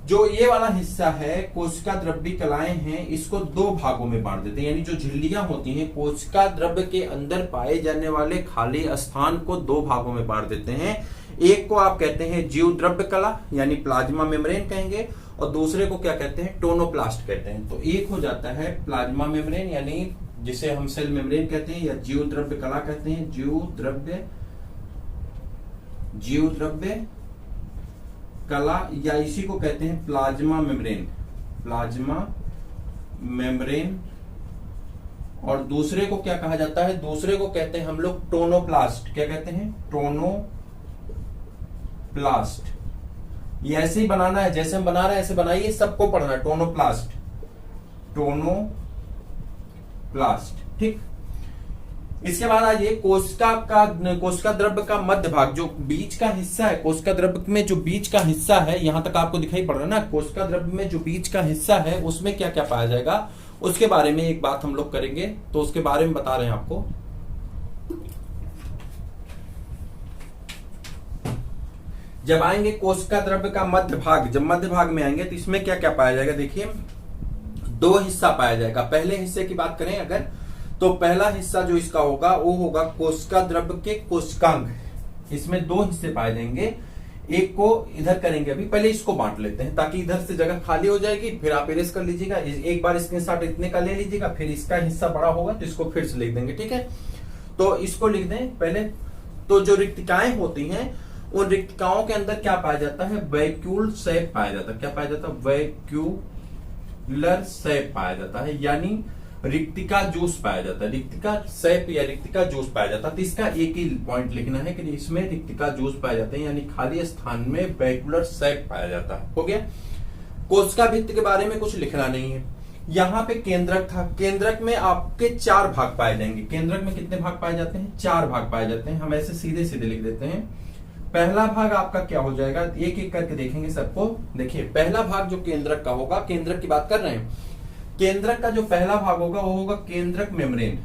जो ये वाला हिस्सा है, कोशिका द्रव्य कलाएं हैं, इसको 2 भागों में बांट देते हैं, यानी जो झिल्लियां होती हैं, कोशिका द्रव्य के अंदर पाए जाने वाले खाली स्थान को 2 भागों में बांट देते हैं। एक को आप कहते हैं जीव द्रव्य कला, यानी प्लाज्मा मेम्ब्रेन कहेंगे, और दूसरे को क्या कहते हैं, टोनोप्लास्ट कहते हैं। तो एक हो जाता है प्लाज्मा मेम्ब्रेन, यानी जिसे हम सेल मेम्ब्रेन कहते हैं, या जीव द्रव्य कला कहते हैं, जीव द्रव्य कला, या इसी को कहते हैं प्लाज्मा मेम्ब्रेन। और दूसरे को क्या कहा जाता है, दूसरे को कहते हैं हम लोग टोनोप्लास्ट। क्या कहते हैं, टोनोप्लास्ट। ये ऐसे ही बनाना है, जैसे हम बना रहे हैं ऐसे बनाइए, सबको पढ़ना है, टोनोप्लास्ट। ठीक। इसके बाद आइए कोशिका द्रव्य का मध्य भाग, जो बीच का हिस्सा है, कोशिका द्रव्य में जो बीच का हिस्सा है, यहां तक आपको दिखाई पड़ रहा है ना, कोशिका द्रव्य में जो बीच का हिस्सा है, उसमें क्या क्या पाया जाएगा, उसके बारे में एक बात हम लोग करेंगे। तो उसके बारे में बता रहे हैं आपको। जब आएंगे कोशिका द्रव्य का मध्य भाग, जब मध्य भाग में आएंगे तो इसमें क्या क्या पाया जाएगा, देखिए 2 हिस्सा पाया जाएगा। पहले हिस्से की बात करें अगर, तो पहला हिस्सा जो इसका होगा वो होगा कोशिका द्रव्य के कोशिकांग। इसमें 2 हिस्से पाए जाएंगे। एक को इधर करेंगे, अभी पहले इसको बांट लेते हैं ताकि इधर से जगह खाली हो जाएगी, फिर आप इरेज कर लीजिएगा। एक बार स्क्रीनशॉट इतने का ले लीजिएगा, फिर इसका हिस्सा बड़ा होगा तो इसको फिर से लिख देंगे, ठीक है। तो इसको लिख दें पहले। तो जो रिक्तिकाएं होती हैं, उन रिक्तिकाओं के अंदर क्या पाया जाता है, वैक्यूल शेप पाया जाता है। क्या पाया जाता है, वैक्यूलर शेप पाया जाता है, यानी रिक्तिका जूस पाया जाता है, रिक्तिका सैप या रिक्तिका जूस पाया जाता है। तो इसका एक ही पॉइंट लिखना है कि इसमें रिक्तिका जूस पाए जाते हैं, यानी खाली स्थान में वैक्यूलर सैप पाया जाता है। हो गया। कोशिका भित्ति के बारे में कुछ लिखना नहीं है। यहाँ पे केंद्रक था, केंद्रक में आपके 4 भाग पाए जाएंगे। केंद्रक में कितने भाग पाए जाते हैं? 4 भाग पाए जाते हैं। हम ऐसे सीधे सीधे लिख देते हैं। पहला भाग आपका क्या हो जाएगा, एक एक करके देखेंगे सबको। देखिए पहला भाग जो केंद्रक का होगा, केंद्रक की बात कर रहे हैं, केंद्रक का जो पहला भाग होगा वो होगा केंद्रक मेम्ब्रेन,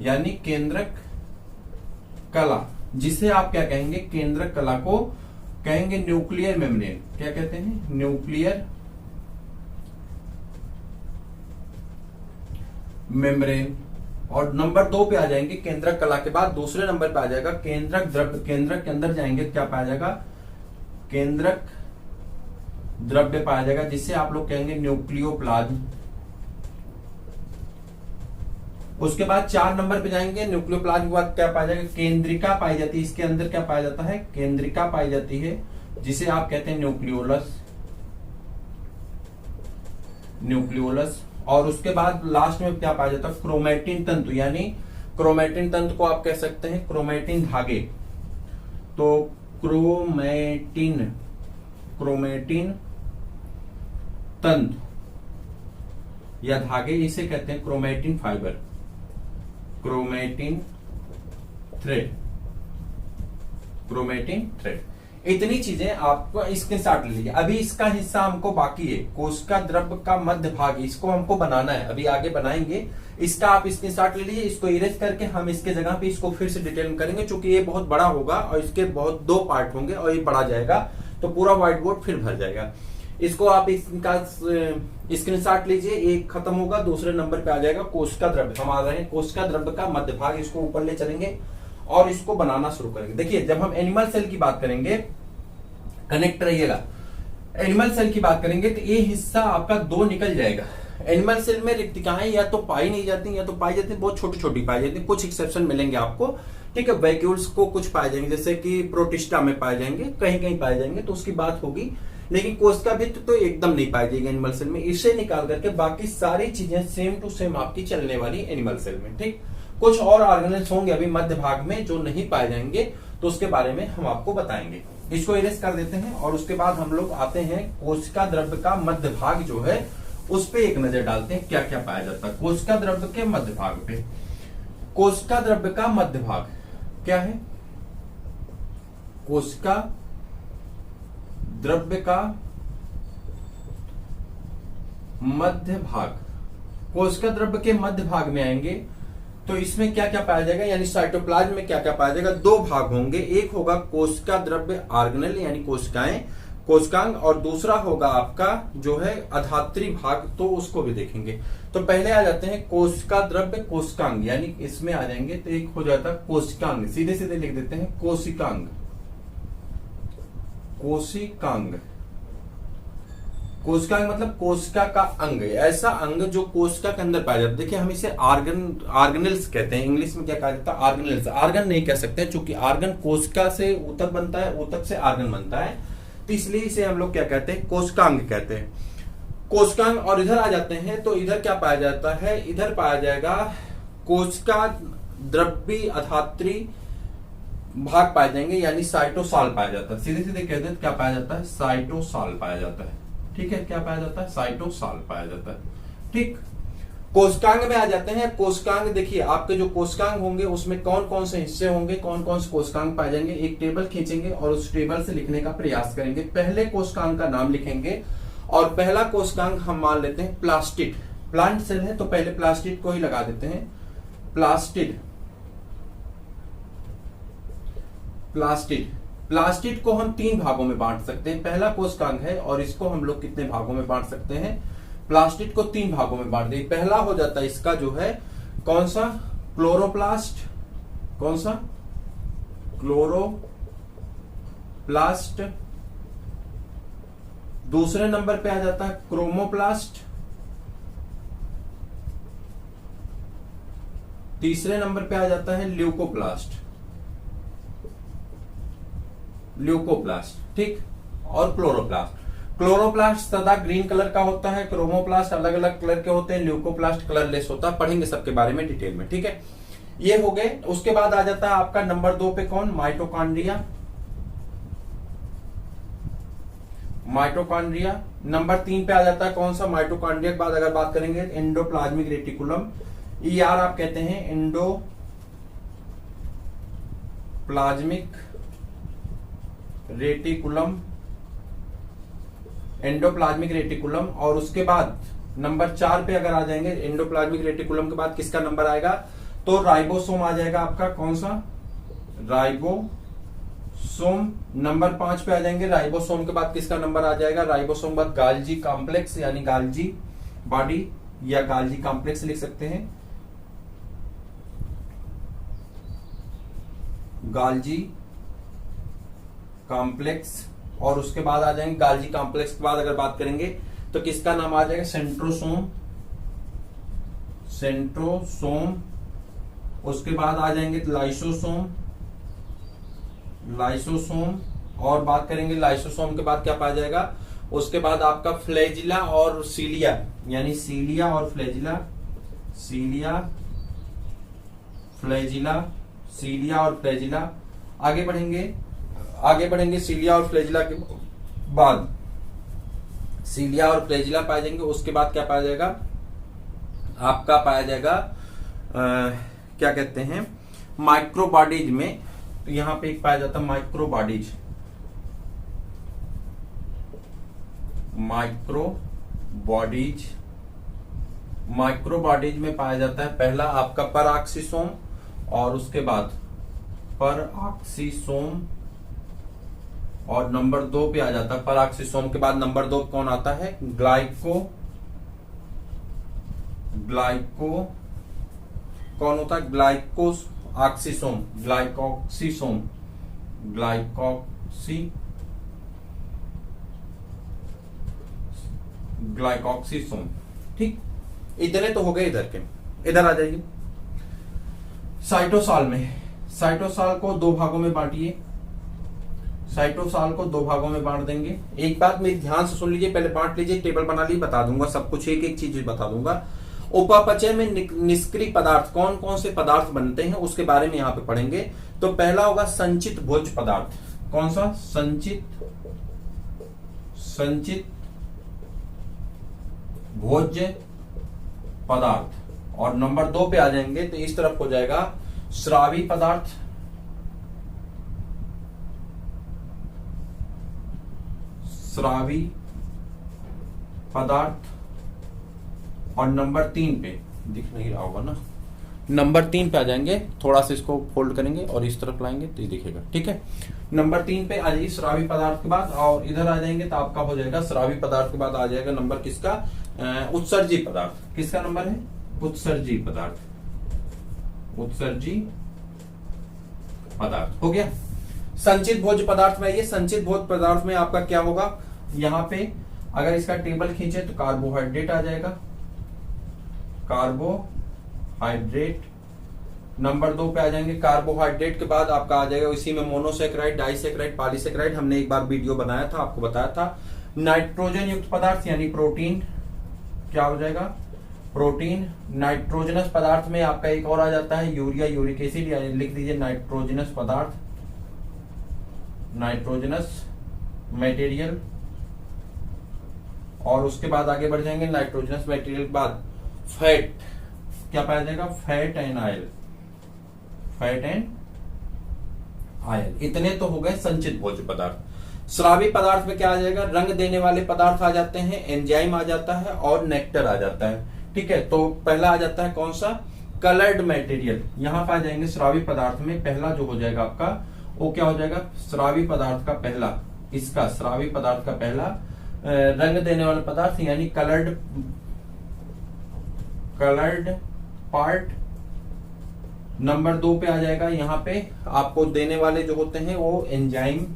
यानी केंद्रक कला, जिसे आप क्या कहेंगे, केंद्रक कला को कहेंगे न्यूक्लियर मेम्ब्रेन। क्या कहते हैं? Nuclear membrane. और नंबर 2 पे आ जाएंगे, केंद्रक कला के बाद दूसरे नंबर पे आ जाएगा केंद्रक द्रव्य। केंद्रक के अंदर जाएंगे, क्या पाया जाएगा? केंद्रक द्रव्य पाया जाएगा, जिससे आप लोग कहेंगे न्यूक्लियोप्लाज्म। उसके बाद 4 नंबर पे जाएंगे, न्यूक्लियोप्लाज्म के बाद क्या पाया जाएगा? केंद्रिका पाई जाती है। इसके अंदर क्या पाया जाता है? केंद्रिका पाई जाती है, जिसे आप कहते हैं न्यूक्लियोलस। न्यूक्लियोलस। और उसके बाद लास्ट में क्या पाया जाता है? क्रोमैटिन तंतु, यानी क्रोमैटिन तंतु को आप कह सकते हैं क्रोमैटिन धागे। तो क्रोमैटिन तंतु या धागे, इसे कहते हैं क्रोमैटिन फाइबर, क्रोमैटिन थ्रेड। इतनी चीजें आपको इसके साथ ले लीजिए। अभी इसका हिस्सा हमको बाकी है, कोशिका द्रव्य का मध्य भाग, इसको हमको बनाना है, अभी आगे बनाएंगे। इसका आप इसके साथ ले लीजिए, इसको इरेज करके हम इसके जगह पे इसको फिर से डिटेल में करेंगे, क्योंकि ये बहुत बड़ा होगा और इसके बहुत 2 पार्ट होंगे और ये बढ़ा जाएगा तो पूरा व्हाइट बोर्ड फिर भर जाएगा। इसको आप इसका स्क्रीनशॉट लीजिए, एक खत्म होगा, दूसरे नंबर पे आ जाएगा कोशिका द्रव्य। हम आ रहे हैं कोशिका द्रव्य का मध्य भाग, इसको ऊपर ले चलेंगे और इसको बनाना शुरू करेंगे। देखिए जब हम एनिमल सेल की बात करेंगे, कनेक्ट रहिएगा, एनिमल सेल की बात करेंगे तो ये हिस्सा आपका 2 निकल जाएगा। एनिमल सेल में रिक्तिकाएं या तो पाई नहीं जाती या तो पाई जाती, बहुत छोटी छोटी पाई जाती, कुछ एक्सेप्शन मिलेंगे आपको, ठीक है। वैक्यूल्स को कुछ पाए जाएंगे, जैसे कि प्रोटिस्टा में पाए जाएंगे, कहीं कहीं पाए जाएंगे, तो उसकी बात होगी। लेकिन कोशिका भित्ति तो एकदम नहीं पाई जाएगी एनिमल सेल में। इसे निकाल करके बाकी सारी चीजें सेम टू सेम आपकी चलने वाली एनिमल सेल में, ठीक। कुछ और ऑर्गेनेल्स होंगे अभी मध्य भाग में जो नहीं पाए जाएंगे, तो उसके बारे में हम आपको बताएंगे। इसको इरेज कर देते हैं और उसके बाद हम लोग आते हैं कोशिका द्रव्य का मध्य भाग जो है उस पे एक नजर डालते हैं, क्या क्या पाया जाता है कोशिका द्रव्य के मध्य भाग पे। कोशिका द्रव्य का मध्य भाग क्या है? कोशिका द्रव्य का मध्य भाग, कोशिका द्रव्य के मध्य भाग में आएंगे तो इसमें क्या क्या पाया जाएगा, यानी साइटोप्लाज्म में क्या क्या पाया जाएगा? 2 भाग होंगे, एक होगा कोशिका द्रव्य ऑर्गेनेल यानी कोशिकाएं, कोशिकांग, और दूसरा होगा आपका जो है अधात्री भाग, तो उसको भी देखेंगे। तो पहले आ जाते हैं कोशिका द्रव्य कोशिकांग, यानी इसमें आ जाएंगे तो एक हो जाता है कोशिकांग, सीधे सीधे लिख देते हैं कोशिकांग। कोशिकांग, कोशिकांग मतलब कोशिका का अंग, ऐसा अंग जो कोशिका के अंदर पाया जाता है। देखिए हम इसे ऑर्गेनेल्स कहते हैं, इंग्लिश में क्या कहा जाता है? ऑर्गेनेल्स। ऑर्गन नहीं कह सकते क्योंकि ऑर्गन कोशिका से ऊतक बनता है, ऊतक से ऑर्गन बनता है, तो इसलिए इसे हम लोग क्या कहते हैं? कोशिकांग कहते हैं, कोशिकांग। और इधर आ जाते हैं तो इधर क्या पाया जाता है? इधर पाया जाएगा कोशिका द्रव्य अधात्री भाग पाए जाएंगे, यानी साइटोसॉल पाया जाता है। सीधे सीधे कहते हैं क्या पाया जाता है? साइटोसॉल पाया जाता है, ठीक है। क्या पाया जाता है? साइटोसॉल पाया जाता है, ठीक। कोशिकांग में आ जाते हैं। कोशिकांग देखिए आपके जो कोशिकांग होंगे उसमें कौन कौन से हिस्से होंगे, कौन कौन से कोशिकांग पाए जाएंगे, एक टेबल खींचेंगे और उस टेबल से लिखने का प्रयास करेंगे। पहले कोशिकांग का नाम लिखेंगे और पहला कोशिकांग हम मान लेते हैं प्लास्टिड। प्लांट सेल है तो पहले प्लास्टिड को ही लगा देते हैं, प्लास्टिड। प्लास्टिड को हम 3 भागों में बांट सकते हैं। पहला कोशिकांग है और इसको हम लोग कितने भागों में बांट सकते हैं? प्लास्टिड को 3 भागों में बांट दें। पहला हो जाता है इसका जो है कौन सा? क्लोरोप्लास्ट। कौन सा? क्लोरोप्लास्ट। दूसरे नंबर पे आ जाता है क्रोमोप्लास्ट। तीसरे नंबर पे आ जाता है ल्यूकोप्लास्ट, ठीक, और क्लोरोप्लास्ट। क्लोरोप्लास्ट तथा ग्रीन कलर का होता है, क्रोमोप्लास्ट अलग अलग कलर के होते हैं, ल्यूकोप्लास्ट कलरलेस होता है। पढ़ेंगे सबके बारे में डिटेल में, ठीक है। ये हो गए। उसके बाद आ जाता है आपका नंबर 2 पे कौन, माइटोकॉन्ड्रिया। माइटोकॉन्ड्रिया। नंबर 3 पे आ जाता है कौन सा, माइटोकॉन्ड्रिया के बाद अगर बात करेंगे एंडोप्लाज्मिक रेटिकुलम, ER आप कहते हैं, एंडोप्लाज्मिक रेटिकुलम, एंडोप्लाज्मिक रेटिकुलम। और उसके बाद नंबर 4 पे अगर आ जाएंगे एंडोप्लाज्मिक रेटिकुलम के बाद किसका नंबर आएगा, तो राइबोसोम आ जाएगा आपका, कौन सा, राइबोसोम। नंबर 5 पे आ जाएंगे, राइबोसोम के बाद किसका नंबर आ जाएगा, राइबोसोम के बाद गाल्जी कॉम्प्लेक्स यानी गाल्जी बॉडी या गाल्जी कॉम्प्लेक्स लिख सकते हैं, गाल्जी कॉम्प्लेक्स। और उसके बाद आ जाएंगे गाल्जी कॉम्प्लेक्स के बाद अगर बात करेंगे तो किसका नाम आ जाएगा, सेंट्रोसोम, सेंट्रोसोम। उसके बाद आ जाएंगे लाइसोसोम, लाइसोसोम। और बात करेंगे लाइसोसोम के बाद क्या पाया जाएगा, उसके बाद आपका फ्लैजिला और सीलिया यानी सीलिया और फ्लैजिला, सीलिया फ्लैजिला, सीलिया और फ्लैजिला। आगे बढ़ेंगे, आगे बढ़ेंगे सीलिया और फ्लैजिला के बाद सीलिया और फ्लैजिला पाए जाएंगे। उसके बाद क्या पाया जाएगा, आपका पाया जाएगा क्या कहते हैं, माइक्रोबॉडीज में। तो यहां पे एक पाया जाता है माइक्रोबॉडीज, माइक्रोबॉडीज। माइक्रोबॉडीज में पाया जाता है पहला आपका परऑक्सीसोम और उसके बाद परऑक्सीसोम। और नंबर 2 पे आ जाता है परऑक्सीसोम के बाद नंबर 2 कौन आता है, ग्लाइको, ग्लाइको कौन होता है, ग्लाइकोस ऑक्सीसोम, ग्लाइकोक्सीसोम, ग्लाइकोक्सीसोम। ठीक, इतने तो हो गए इधर के। इधर आ जाइए साइटोसॉल में। साइटोसॉल को 2 भागों में बांटिए, साइटोसॉल को 2 भागों में बांट देंगे। एक बात मेरी ध्यान से सुन लीजिए, पहले बांट लीजिए, टेबल बना लीजिए, बता दूंगा सब कुछ, एक एक चीज बता दूंगा। उपापचय में निष्क्रिय पदार्थ कौन कौन से पदार्थ बनते हैं उसके बारे में यहाँ पे पढ़ेंगे। तो पहला होगा संचित भोज्य पदार्थ, कौन सा, संचित भोज्य पदार्थ। और नंबर 2 पे आ जाएंगे तो इस तरफ हो जाएगा स्रावी पदार्थ, स्रावी पदार्थ। और नंबर 3 पे दिख नहीं रहा होगा ना, नंबर 3 पे आ जाएंगे, थोड़ा सा इसको फोल्ड करेंगे और इस तरफ लाएंगे तो ये दिखेगा, ठीक है। नंबर 3 पे आ जाइए स्रावी पदार्थ के बाद, और इधर आ जाएंगे तो आपका हो जाएगा स्रावी पदार्थ के बाद आ जाएगा नंबर किसका, उत्सर्जी पदार्थ। किसका नंबर है, उत्सर्जी पदार्थ, उत्सर्जी पदार्थ। हो गया। संचित भोज्य पदार्थ में, ये संचित भोज्य पदार्थ में आपका क्या होगा, यहां पे अगर इसका टेबल खींचे तो कार्बोहाइड्रेट आ जाएगा, कार्बोहाइड्रेट। नंबर 2 पे आ जाएंगे कार्बोहाइड्रेट के बाद आपका आ जाएगा इसी में मोनोसेक्राइड, डाइसेक्राइड, पॉलीसेक्राइड। हमने एक बार वीडियो बनाया था, आपको बताया था। नाइट्रोजन युक्त पदार्थ यानी प्रोटीन, क्या हो जाएगा, प्रोटीन। नाइट्रोजनस पदार्थ में आपका एक और आ जाता है यूरिया, यूरिक एसिड, यानी लिख दीजिए नाइट्रोजनस पदार्थ, नाइट्रोजनस मटेरियल। और उसके बाद आगे बढ़ जाएंगे, नाइट्रोजनस मटेरियल के बाद फैट, क्या पाया जाएगा, fat and oil, fat and oil. इतने तो हो गए संचित भोज्य पदार्थ। स्रावी पदार्थ में क्या आ जाएगा, रंग देने वाले पदार्थ आ जाते हैं, एंजाइम आ जाता है और नेक्टर आ जाता है, ठीक है। तो पहला आ जाता है कौन सा, कलर्ड मटेरियल। यहां पर आ जाएंगे स्रावी पदार्थ में पहला जो हो जाएगा आपका, वो क्या हो जाएगा, स्रावी पदार्थ का पहला, इसका स्रावी पदार्थ का पहला रंग देने वाले पदार्थ यानी कलर्ड पार्ट। नंबर 2 पे आ जाएगा, यहां पे आपको देने वाले जो होते हैं वो एंजाइम,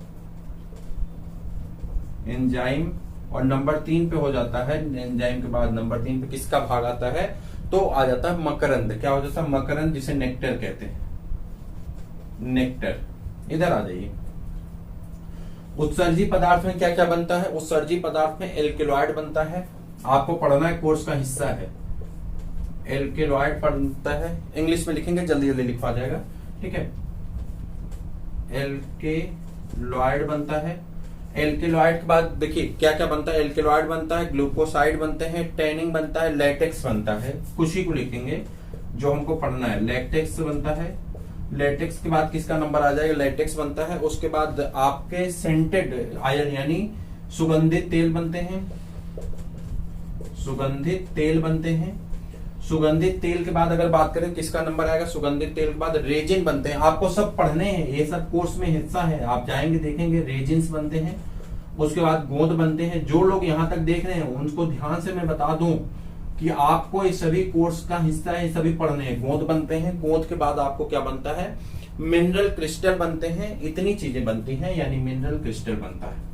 एंजाइम। और नंबर 3 पे हो जाता है, एंजाइम के बाद नंबर 3 पे किसका भाग आता है, तो आ जाता है मकरंद। क्या हो जाता है, मकरंद, जिसे नेक्टर कहते हैं, नेक्टर। इधर आ जाइए। उत्सर्जी पदार्थ में क्या क्या बनता है? उत्सर्जी पदार्थ में एल्केलॉइड बनता है, आपको पढ़ना है, कोर्स का हिस्सा है। एल्केलॉइड बनता है, इंग्लिश में लिखेंगे जल्दी जल्दी लिखवा जाएगा, ठीक है। एल्केलॉइड बनता है। एल्केलॉइड के बाद देखिए क्या क्या बनता है। एल्केलॉइड बनता है, ग्लूकोसाइड बनते हैं, टैनिंग बनता है, लैटेक्स बनता है। कुछ ही को लिखेंगे जो हमको पढ़ना है। लैटेक्स बनता है। लैटेक्स के बाद किसका नंबर आ जाएगा? लैटेक्स बनता है। उसके बाद आपके सेंटेड आयल यानी सुगंधित तेल बनते हैं। सुगंधित तेल बनते हैं। सुगंधित तेल के बाद अगर बात करें किसका नंबर आएगा? सुगंधित तेल के बाद रेजिन बनते हैं। आपको सब पढ़ने हैं, ये सब कोर्स में हिस्सा है, आप जाएंगे देखेंगे। रेजिन्स बनते हैं। उसके बाद गोंद बनते हैं। जो लोग यहाँ तक देख रहे हैं उनको ध्यान से मैं बता दूं कि आपको ये सभी कोर्स का हिस्सा है, सभी पढ़ने हैं। गोंद बनते हैं। गोंद के बाद आपको क्या बनता है? मिनरल क्रिस्टल बनते हैं। इतनी चीजें बनती हैं, यानी मिनरल क्रिस्टल बनता है।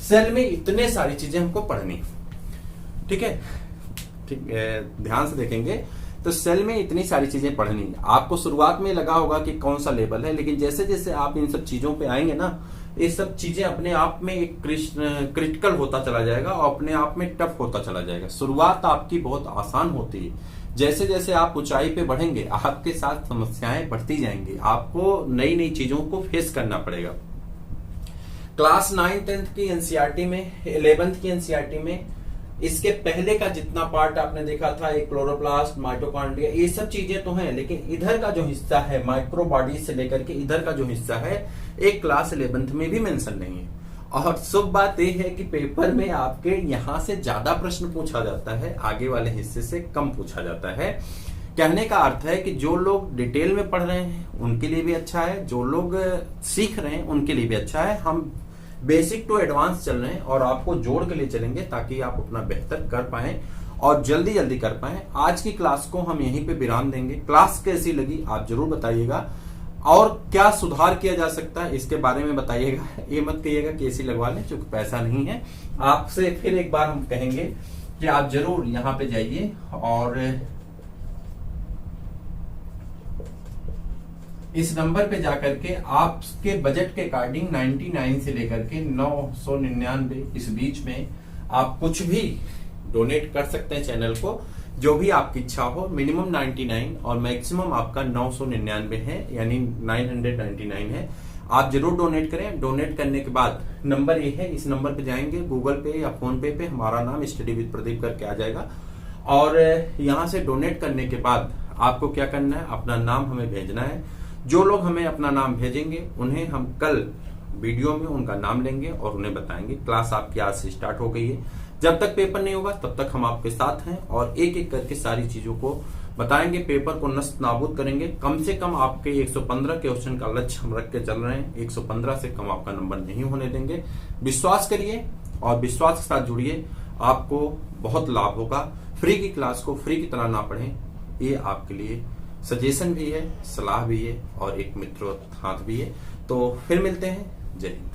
सेल में इतने सारी चीजें हमको पढ़नी, ठीक है, ठीक है, ध्यान से देखेंगे तो सेल में इतनी सारी चीजें पढ़नी है। आपको शुरुआत में लगा होगा कि कौन सा लेवल है, लेकिन जैसे जैसे आप इन सब चीजों पे आएंगे ना, ये सब चीजें अपने आप में एक क्रिटिकल होता चला जाएगा और अपने आप में टफ होता चला जाएगा। शुरुआत आपकी बहुत आसान होती है, जैसे जैसे आप ऊंचाई पे बढ़ेंगे आपके साथ समस्याएं बढ़ती जाएंगी, आपको नई नई चीजों को फेस करना पड़ेगा। क्लास 9, 10th की एनसीईआरटी में, 11th की एनसीईआरटी में इसके पहले का जितना पार्ट आपने देखा था, एक क्लोरोप्लास्ट, माइटोकॉन्ड्रिया, ये सब चीजें तो हैं, लेकिन इधर का जो हिस्सा है माइक्रोबॉडी से लेकर के इधर का जो हिस्सा है एक क्लास 11th में भी मेंशन नहीं है। और शुभ बात यह है कि पेपर में आपके यहां से ज्यादा प्रश्न पूछा जाता है, आगे वाले हिस्से से कम पूछा जाता है। कहने का अर्थ है कि जो लोग डिटेल में पढ़ रहे हैं उनके लिए भी अच्छा है, जो लोग सीख रहे हैं उनके लिए भी अच्छा है। हम बेसिक टू एडवांस चल रहे हैं और आपको जोड़ के लिए चलेंगे ताकि आप अपना बेहतर कर पाएं और जल्दी जल्दी कर पाएं। आज की क्लास को हम यहीं पे विराम देंगे। क्लास कैसी लगी आप जरूर बताइएगा और क्या सुधार किया जा सकता है इसके बारे में बताइएगा। ये मत कहिएगा कि एसी लगवा लें, चूंकि पैसा नहीं है। आपसे फिर एक बार हम कहेंगे कि आप जरूर यहाँ पे जाइए और इस नंबर पे जाकर के आपके बजट के अकॉर्डिंग 99 से लेकर के 999 इस बीच में आप कुछ भी डोनेट कर सकते हैं चैनल को, जो भी आपकी इच्छा हो। मिनिमम 99 और मैक्सिमम आपका 999 है, यानी 999 है। आप जरूर डोनेट करें। डोनेट करने के बाद नंबर ये है, इस नंबर पे जाएंगे, गूगल पे या फोन पे हमारा नाम स्टडी विद प्रदीप करके आ जाएगा। और यहाँ से डोनेट करने के बाद आपको क्या करना है? अपना नाम हमें भेजना है। जो लोग हमें अपना नाम भेजेंगे उन्हें हम कल वीडियो में उनका नाम लेंगे और उन्हें बताएंगे। क्लास आपकी आज से स्टार्ट हो गई है। जब तक पेपर नहीं होगा तब तक हम आपके साथ हैं और एक एक करके सारी चीजों को बताएंगे, पेपर को नष्ट नाबूद करेंगे। कम से कम आपके 115 क्वेश्चन का लक्ष्य हम रख के चल रहे हैं। 115 से कम आपका नंबर नहीं होने देंगे। विश्वास करिए और विश्वास के साथ जुड़िए, आपको बहुत लाभ होगा। फ्री की क्लास को फ्री की तरह ना पढ़ें, ये आपके लिए सजेशन भी है, सलाह भी है और एक मित्रोत्साहन भी है। तो फिर मिलते हैं। जय हिंद।